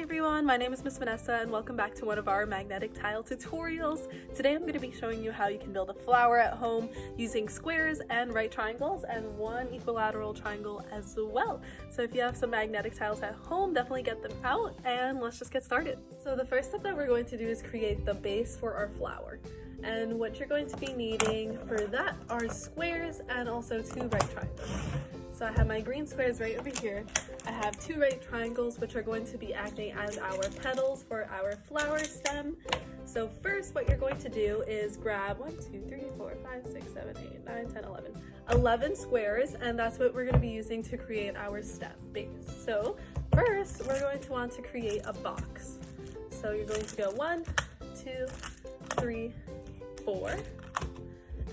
everyone, my name is Miss Vanessa and welcome back to one of our magnetic tile tutorials. Today I'm going to be showing you how you can build a flower at home using squares and right triangles and one equilateral triangle as well. So if you have some magnetic tiles at home, definitely get them out and let's just get started. So the first step that we're going to do is create the base for our flower. And what you're going to be needing for that are squares and also two right triangles. So I have my green squares right over here. I have two right triangles which are going to be acting as our petals for our flower stem. So first what you're going to do is grab 11 squares, and that's what we're going to be using to create our stem base. So first we're going to want to create a box. So you're going to go 1, 2, 3, 4.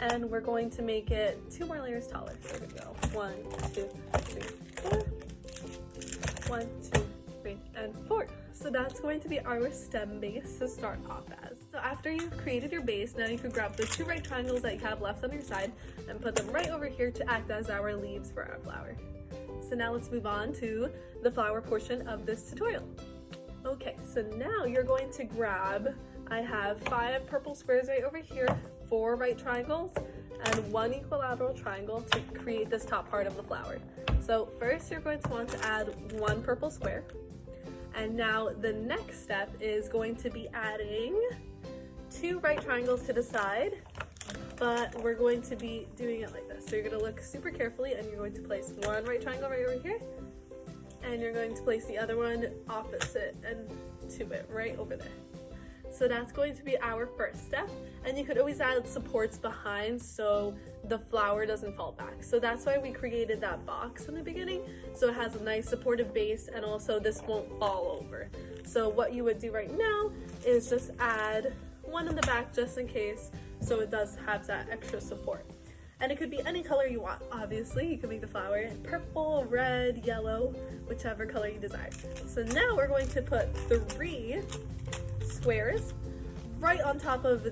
And we're going to make it 2 more layers taller. So we're gonna go 1, 2, 3, 4. 1, 2, 3, and 4. So that's going to be our stem base to start off as. So after you've created your base, now you can grab the 2 right triangles that you have left on your side and put them right over here to act as our leaves for our flower. So now let's move on to the flower portion of this tutorial. Okay, so now you're going to grab, I have 5 purple squares right over here, 4 right triangles, and 1 equilateral triangle to create this top part of the flower. So first you're going to want to add 1 purple square. And now the next step is going to be adding 2 right triangles to the side, but we're going to be doing it like this. So you're going to look super carefully and you're going to place 1 right triangle right over here, and you're going to place the other one opposite and to it right over there. So that's going to be our first step, and you could always add supports behind so the flower doesn't fall back. So that's why we created that box in the beginning, so it has a nice supportive base and also this won't fall over. So what you would do right now is just add 1 in the back just in case, so it does have that extra support. And it could be any color you want, obviously. You can make the flower purple, red, yellow, whichever color you desire. So now we're going to put 3 squares right on top of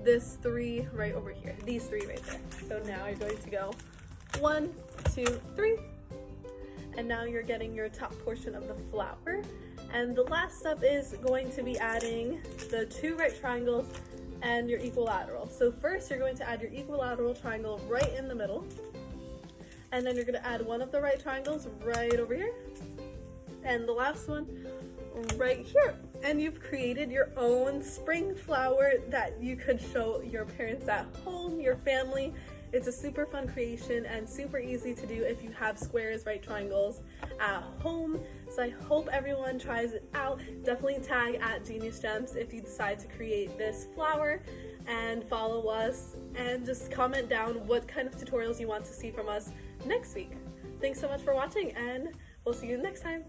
this 3 right over here, these 3 right there. So now you're going to go 1, 2, 3, and now you're getting your top portion of the flower. And the last step is going to be adding the 2 right triangles and your equilateral. So first you're going to add your equilateral triangle right in the middle, and then you're going to add 1 of the right triangles right over here, and the last one right here. And you've created your own spring flower that you could show your parents at home, your family. It's a super fun creation and super easy to do if you have squares, right triangles at home. So I hope everyone tries it out. Definitely tag at Genius Gems if you decide to create this flower, and follow us and just comment down what kind of tutorials you want to see from us next week. Thanks so much for watching, and we'll see you next time.